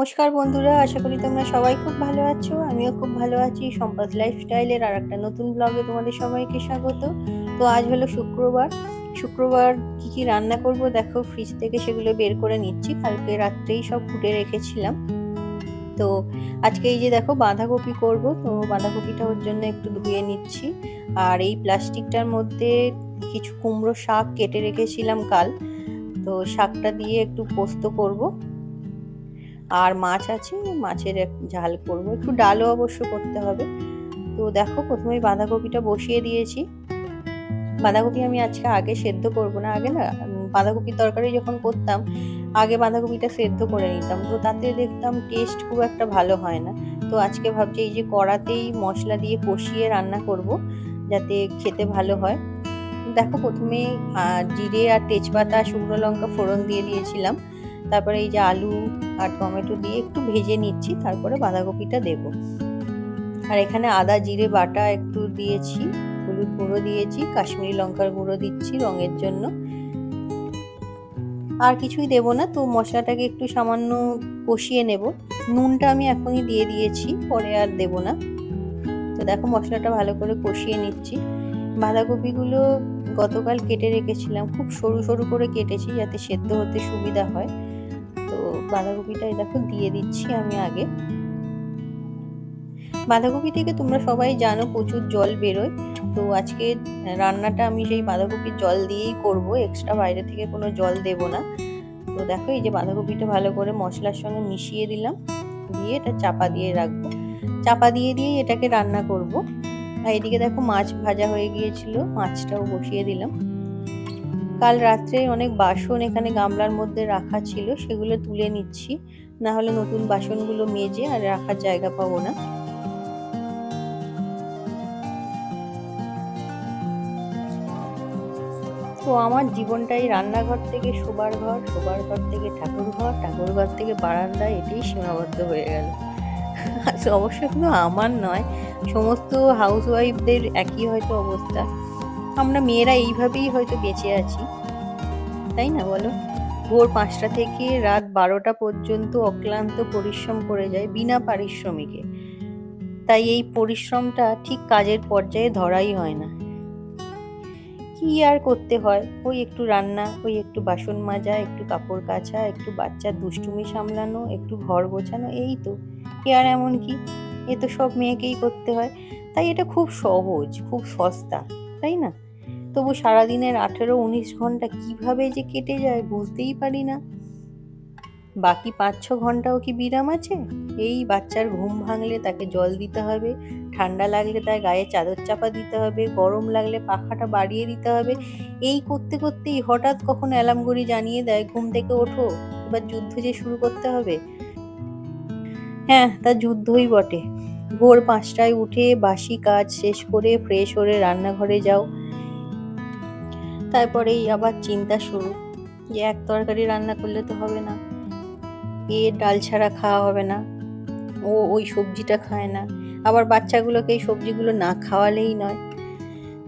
নমস্কার বন্ধুরা, আশা করি তোমরা সবাই খুব ভালো আছো। আমিও খুব ভালো আছি। সম্পদ লাইফস্টাইলের আর একটা নতুন ব্লগে তোমাদের সবাইকে স্বাগত। তো আজ হলো শুক্রবার। শুক্রবার কি কি রান্না করব দেখো, ফ্রিজ থেকে সেগুলো বের করে নিচ্ছি। কালকে রাত্রেই সব কুটে রেখেছিলাম। তো আজকে এই যে দেখো বাঁধাকপি করব, তো বাঁধাকপিটা ওর জন্য একটু ধুয়ে নিচ্ছি। আর এই প্লাস্টিকটার মধ্যে কিছু কুমড়ো শাক কেটে রেখেছিলাম কাল, তো শাকটা দিয়ে একটু পোস্ত করব। আর মাছ আছে, মাছের ঝাল করব, একটু ডালও অবশ্য করতে হবে। তো দেখো প্রথমেই বাঁধাকপিটা বসিয়ে দিয়েছি। বাঁধাকপি আমি আজকে আগে সেদ্ধ করব না, আগে না বাঁধাকপির তরকারি যখন করতাম আগে বাঁধাকপিটা সেদ্ধ করে নিতাম, তো তাতে দেখতাম টেস্ট খুব একটা ভালো হয় না। তো আজকে ভাবছি এই যে কড়াতেই মশলা দিয়ে কষিয়ে রান্না করব, যাতে খেতে ভালো হয়। দেখো প্রথমে জিরে আর তেজপাতা শুকনো লঙ্কা ফোড়ন দিয়ে দিয়েছিলাম। তারপরে এই যে আলু আর টমেটো দিয়ে একটু ভেজে নিচ্ছি, তারপরে বাঁধাকপিটা দেব। আর এখানে আদা জিরে বাটা একটু দিয়েছি, হলুদ গুঁড়ো দিয়েছি, কাশ্মীরি লঙ্কার গুঁড়ো দিচ্ছি রঙের জন্য। আর কিছুই দেব না, তো মশলাটাকে একটু সামান্য কষিয়ে নেব। নুনটা আমি এখনই দিয়ে দিয়েছি, পরে আর দেব না। তো দেখো মশলাটা ভালো করে কষিয়ে নিচ্ছি। বাঁধাকপিগুলো গতকাল কেটে রেখেছিলাম, খুব সরু সরু করে কেটেছি যাতে সেদ্ধ হতে সুবিধা হয়। তো বাঁধাকপিটা দেখো দিয়ে দিচ্ছি আমি আগে। বাঁধাকপি থেকে তোমরা সবাই জানো প্রচুর জল বেরোয়। তো আজকে রান্নাটা আমি সেই বাঁধাকপির জল দিয়েই করব, এক্সট্রা বাইরে থেকে কোনো জল দেব না। তো দেখো এই যে বাঁধাকপিটা ভালো করে মশলার সঙ্গে মিশিয়ে দিলাম, দিয়ে এটা চাপা দিয়ে রাখবো। চাপা দিয়ে দিয়েই এটাকে রান্না করব। আর এদিকে দেখো মাছ ভাজা হয়ে গিয়েছিল, মাছটাও বসিয়ে দিলাম। কাল রাত্রে অনেক বাসন এখানে গামলার মধ্যে রাখা ছিল, সেগুলো তুলে নিচ্ছি, না হলে নতুন বাসনগুলো মেজে আর রাখার জায়গা পাবো না। তো আমার জীবনটাই রান্নাঘর থেকে শোবার ঘর, শোবার ঘর থেকে ঠাকুর ঘর, ঠাকুর ঘর থেকে বারান্দা, এটাই সীমাবদ্ধ হয়ে গেল। অবশ্য শুধু আমার নয়, সমস্ত হাউস ওয়াইফদের একই হয়তো অবস্থা। আমরা মেয়েরা এইভাবেই হয়তো বেঁচে আছি, তাই না বলো? ভোর 5টা থেকে রাত 12টা পর্যন্ত অক্লান্ত পরিশ্রম করে যায় বিনা পারিশ্রমিকে। তাই এই পরিশ্রমটা ঠিক কাজের পর্যায়ে ধরাই হয় না। কি আর করতে হয়, ওই একটু রান্না, ওই একটু বাসন মাজা, একটু কাপড় কাচা, একটু বাচ্চার দুষ্টুমি সামলানো, একটু ঘর গোছানো, এই তো। এ আর এমন কি, এ তো সব মেয়েকেই করতে হয়। তাই এটা খুব সহজ, খুব সস্তা, তাই না? তবু সারাদিনের 18-19 ঘন্টা কিভাবে যে কেটে যায় বুঝতেই পারি না। বাকি 5-6 ঘন্টাও কি বিরাম আছে? এই বাচ্চার ঘুম ভাঙলে তাকে জল দিতে হবে, ঠান্ডা লাগলে তার গায়ে চাদর চাপা দিতে হবে, গরম লাগলে পাখাটা বাড়িয়ে দিতে হবে। এই করতে করতেই হঠাৎ কখন অ্যালার্ম ঘড়ি জানিয়ে দেয় ঘুম থেকে ওঠো, এবার যুদ্ধ যে শুরু করতে হবে। হ্যাঁ, তা যুদ্ধই বটে। ভোর 5টায় উঠে বাসি কাজ শেষ করে ফ্রেশ হয়ে রান্নাঘরে যাও। তারপরেই আবার চিন্তা শুরু, যে এক তরকারি রান্না করলে তো হবে না, ডাল ছাড়া খাওয়া হবে না, ওই সবজিটা খায় না, আবার বাচ্চাগুলোকে এই সবজিগুলো না খাওয়ালেই নয়।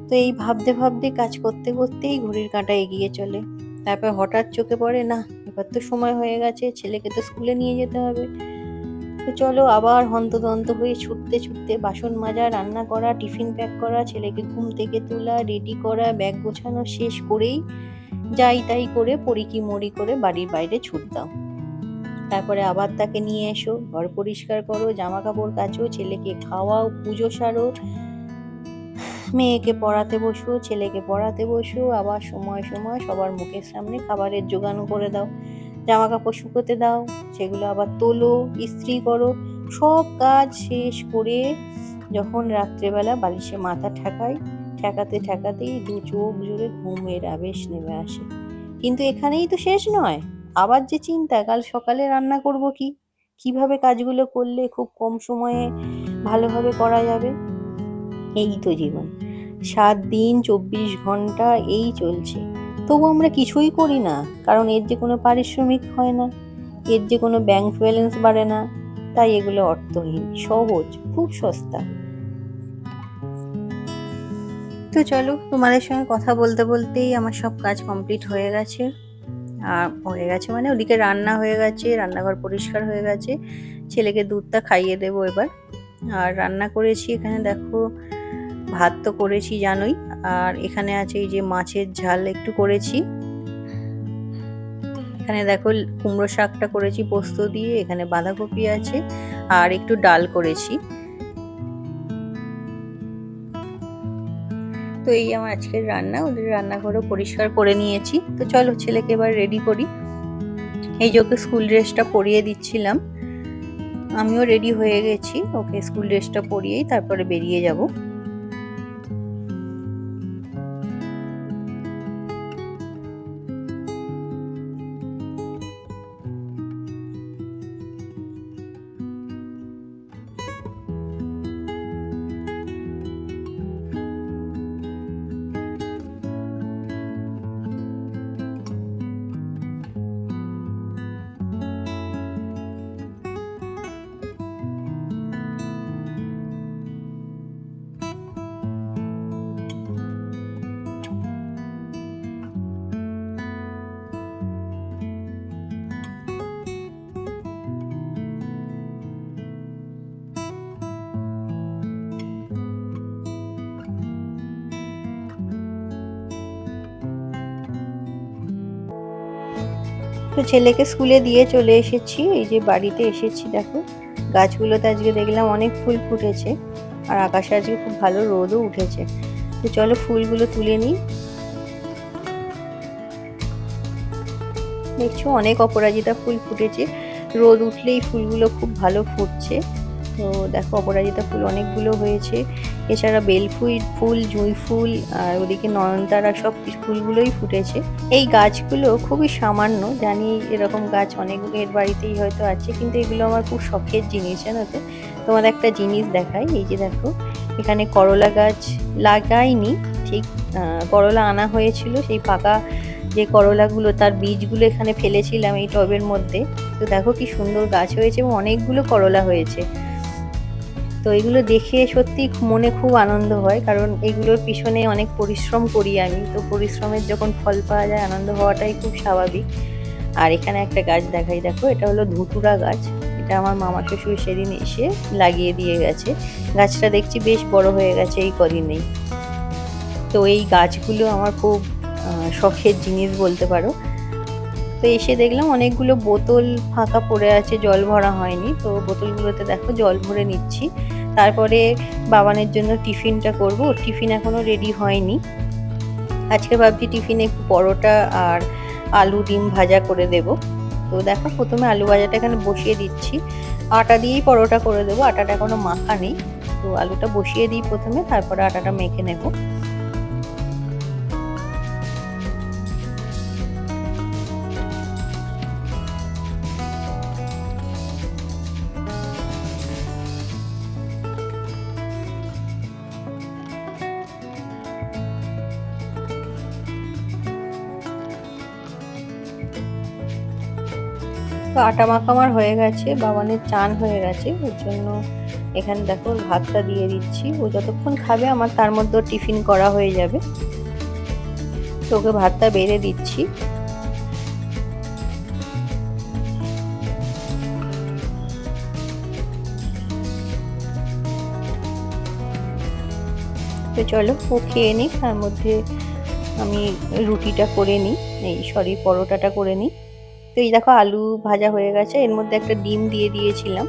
তো এই ভাবতে ভাবতে কাজ করতে করতেই ঘড়ির কাঁটা এগিয়ে চলে। তারপর হঠাৎ চোখে পড়ে, না এবার তো সময় হয়ে গেছে, ছেলেকে তো স্কুলে নিয়ে যেতে হবে। তো চলো আবার হন্তদন্ত হয়ে ছুটতে ছুটতে বাসন মাজা, রান্না করা, টিফিন প্যাক করা, ছেলেকে ঘুম থেকে তোলা, রেডি করা, ব্যাগ গোছানো শেষ করেই যাই তাই করে পড়িকি মরি করে বাড়ির বাইরে ছুটতাম। তারপরে আবার তাকে নিয়ে এসো, ঘর পরিষ্কার করো, জামা কাপড় কাচো, ছেলেকে খাওয়াও, পুজো সারো, মেয়েকে পড়াতে বসো, ছেলেকে পড়াতে বসো, আবার সময় সময় সবার মুখের সামনে খাবারের জোগান করে দাও, জামা কাপড় শুকোতে দাও, সেগুলো আবার তোলো, ইস্ত্রি করো। সব কাজ শেষ করে যখন রাত্রেবেলা বালিশে মাথা ঠেকাই, ঠেকাতে ঠেকাতেই দু চোখ জুড়ে ঘুমের আবেশ নেমে আসে। কিন্তু এখানেই তো শেষ নয়, আবার যে চিন্তা কাল সকালে রান্না করব কি, কিভাবে কাজগুলো করলে খুব কম সময়ে ভালোভাবে করা যাবে। এই তো জীবন, 7 দিন 24 ঘন্টা এই চলছে। তবু আমরা কিছুই করি না, কারণ এর যে কোনো পারিশ্রমিক হয় না, এর যে কোনো ব্যাংক ব্যালেন্স বাড়ে না। তাই এগুলো অর্থহীন, সহজ, খুব সস্তা। তো চলো, তোমাদের সঙ্গে কথা বলতে বলতেই আমার সব কাজ কমপ্লিট হয়ে গেছে। আর হয়ে গেছে মানে ওদিকে রান্না হয়ে গেছে, রান্নাঘর পরিষ্কার হয়ে গেছে, ছেলেকে দুধটা খাইয়ে দেবো এবার। আর রান্না করেছি এখানে দেখো, ভাত তো করেছি জানোই, আর এখানে আছে এই যে মাছের ঝাল একটু করেছি। এখানে দেখো কুমড়ো শাকটা করেছি পোস্ত দিয়ে, এখানে বাঁধাকপি আছে, আর একটু ডাল করেছি। তো এই আমার আজকের রান্না। ওদের রান্নাঘরও পরিষ্কার করে নিয়েছি। তো চলো ছেলেকে এবার রেডি করি। এই যে ওকে স্কুল ড্রেসটা পরিয়ে দিচ্ছিলাম, আমিও রেডি হয়ে গেছি। ওকে স্কুল ড্রেসটা পরিয়েই তারপরে বেরিয়ে যাব। তো ছেলেকে স্কুলে দিয়ে চলে এসেছি। এই যে বাড়িতে এসেছি, দেখো গাছগুলোতে আজকে দেখলাম অনেক ফুল ফুটেছে, আর আকাশে আজকে খুব ভালো রোদও উঠেছে। তো চলো ফুলগুলো তুলে নিই। দেখছো অনেক অপরাজিতা ফুল ফুটেছে, রোদ উঠলেই ফুলগুলো খুব ভালো ফুটছে। তো দেখো অপরাজিতা ফুল অনেকগুলো হয়েছে, এছাড়া বেল ফুল, জুঁই ফুল, আর ওদিকে নয়নতারা, সব ফুলগুলোই ফুটেছে। এই গাছগুলো খুবই সামান্য, জানি এরকম গাছ অনেকের বাড়িতেই হয়তো আছে, কিন্তু এগুলো আমার খুব শখের জিনিস জানো তো। তোমাদের একটা জিনিস দেখাই, এই যে দেখো এখানে করলা গাছ লাগাইনি ঠিক, করলা আনা হয়েছিল, সেই পাকা যে করলাগুলো তার বীজগুলো এখানে ফেলেছিলাম এই টবের মধ্যে। তো দেখো কি সুন্দর গাছ হয়েছে এবং অনেকগুলো করলা হয়েছে। তো এগুলো দেখে সত্যি মনে খুব আনন্দ হয়, কারণ এগুলোর পিছনে অনেক পরিশ্রম করি আমি, তো পরিশ্রমের যখন ফল পাওয়া যায় আনন্দ হওয়াটাই খুব স্বাভাবিক। আর এখানে একটা গাছ দেখাই, দেখো এটা হলো ধুতুরা গাছ। এটা আমার মামা শ্বশুর সেদিন এসে লাগিয়ে দিয়ে গেছে। গাছটা দেখছি বেশ বড় হয়ে গেছে এই কদিনেই। তো এই গাছগুলো আমার খুব শখের জিনিস বলতে পারো। তো এসে দেখলাম অনেকগুলো বোতল ফাঁকা পড়ে আছে, জল ভরা হয়নি, তো বোতলগুলোতে দেখো জল ভরে নিচ্ছি। তারপরে বাবানের জন্য টিফিনটা করব, টিফিন এখনো রেডি হয়নি। আজকে ভাবছি টিফিনে একটু পরোটা আর আলু ডিম ভাজা করে দেব। তো দেখো প্রথমে আলু ভাজাটা এখানে বসিয়ে দিচ্ছি, আটা দিয়েই পরোটা করে দেবো, আটাটা এখনো মাখা নেই। তো আলুটা বসিয়ে দিই প্রথমে, তারপরে আটাটা মেখে নেবো। তো আটা মাখা আমার হয়ে গেছে, বাবানের চান হয়ে গেছে, ওর জন্য এখানে দেখো ভাতটা দিয়ে দিচ্ছি। ও যতক্ষণ খাবে আমার তার মধ্যে টিফিন করা হয়ে যাবে। তো ওকে ভাতটা বেড়ে দিচ্ছি। তো চলো ও খেয়ে নিই, তার মধ্যে আমি রুটিটা করে নিই, পরোটাটা করে নিই। তো এই দেখো আলু ভাজা হয়ে গেছে, এর মধ্যে একটা ডিম দিয়ে দিয়েছিলাম।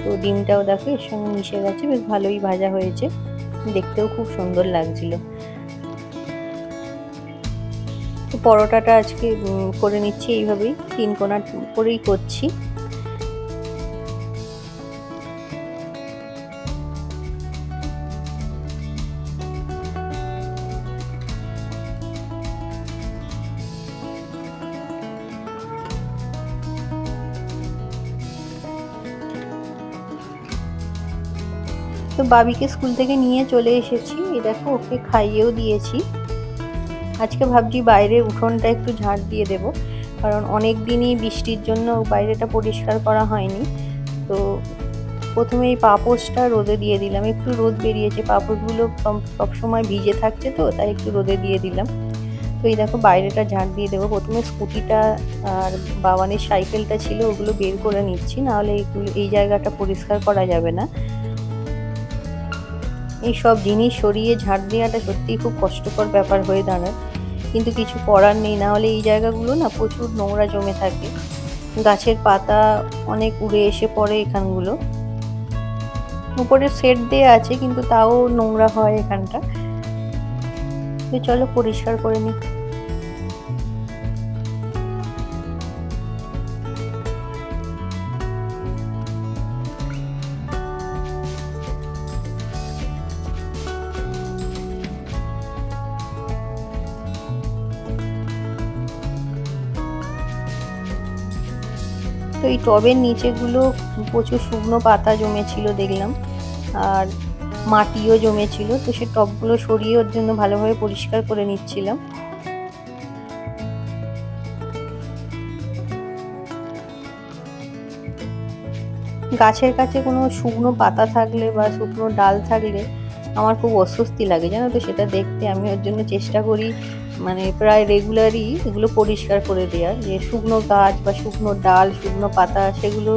তো ডিমটাও দেখো এর সঙ্গে মিশে গেছে, বেশ ভালোই ভাজা হয়েছে, দেখতেও খুব সুন্দর লাগছিল। তো পরোটাটা আজকে করে নিচ্ছি এইভাবেই, 3 কোনা করেই করছি। তো বাবিকে স্কুল থেকে নিয়ে চলে এসেছি, এই দেখো ওকে খাইয়েও দিয়েছি। আজকে ভাবছি বাইরের উঠোনটা একটু ঝাড় দিয়ে দেব, কারণ অনেক দিনই বৃষ্টির জন্য বাইরেটা পরিষ্কার করা হয়নি। তো প্রথমে এই পাপোশটা রোদে দিয়ে দিলাম, একটু রোদ বেরিয়েছে, পাপোশগুলো সবসময় ভিজে থাকছে, তো তাই একটু রোদে দিয়ে দিলাম। তো এই দেখো বাইরেটা ঝাঁট দিয়ে দেবো। প্রথমে স্কুটিটা আর বাবানের সাইকেলটা ছিল ওগুলো বের করে নিচ্ছি, নাহলে এই জায়গাটা পরিষ্কার করা যাবে না। এই সব জিনিস সরিয়ে ঝাঁট দেওয়াটা সত্যিই খুব কষ্টকর ব্যাপার হয়ে দাঁড়ায়, কিন্তু কিছু করার নেই, নাহলে এই জায়গাগুলো না প্রচুর নোংরা জমে থাকে। গাছের পাতা অনেক উড়ে এসে পড়ে এখানগুলো। উপরে সেট দেওয়া আছে কিন্তু তাও নোংরা হয় এখানটা। তো চলো পরিষ্কার করে নিই। তো এই টবের নিচেগুলো প্রচুর শুকনো পাতা জমেছিল দেখলাম, আর মাটিও জমেছিল। তো সেই টবগুলো সরিয়ে ওর জন্য ভালোভাবে পরিষ্কার করে নিচ্ছিলাম। গাছের কাছে কোনো শুকনো পাতা থাকলে বা শুকনো ডাল থাকলে আমার খুব অস্বস্তি লাগে, জানো তো, সেটা দেখতে। আমি ওর জন্য চেষ্টা করি মানে প্রায় রেগুলারই এগুলো পরিষ্কার করে দেওয়ার, যে শুকনো গাছ বা শুকনো ডাল, শুকনো পাতা, সেগুলো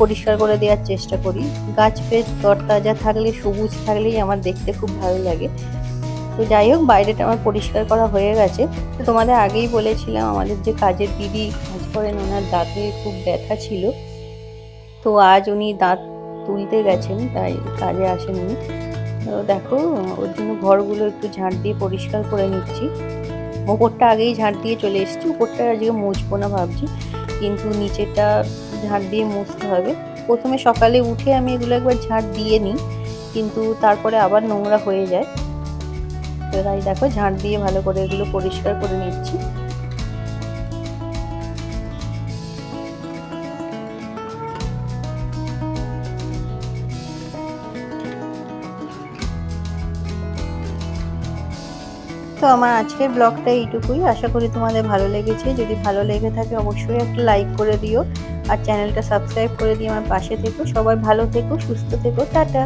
পরিষ্কার করে দেওয়ার চেষ্টা করি। গাছ বেশ তরতাজা থাকলে, সবুজ থাকলেই আমার দেখতে খুব ভালো লাগে। তো যাই হোক, বাইরেটা আমার পরিষ্কার করা হয়ে গেছে। তো তোমাদের আগেই বলেছিলাম আমাদের যে কাজের দিদি কাজ করেন, ওনার দাঁতে খুব ব্যথা ছিল। তো আজ উনি দাঁত তুলতে গেছেন, তাই কাজে আসেননি। তো দেখো ওর জন্য ঘরগুলো একটু ঝাঁট দিয়ে পরিষ্কার করে নিচ্ছি। ওপরটা আগেই ঝাঁট দিয়ে চলে এসেছি, উপরটা আজকে মুছবো না ভাবছি, কিন্তু নিচেটা ঝাঁট দিয়ে মুছতে হবে। প্রথমে সকালে উঠে আমি এগুলো একবার ঝাঁট দিয়ে নিই, কিন্তু তারপরে আবার নোংরা হয়ে যায়। তো তাই দেখো ঝাঁট দিয়ে ভালো করে এগুলো পরিষ্কার করে নিচ্ছি। তো আমার আজকের ব্লগটা এইটুকুই। আশা করি তোমাদের ভালো লেগেছে। যদি ভালো লেগে থাকে অবশ্যই একটা লাইক করে দিও, আর চ্যানেলটা সাবস্ক্রাইব করে দিয়ে আমার পাশে থেকো। সবাই ভালো থেকো, সুস্থ থেকো, টাটা।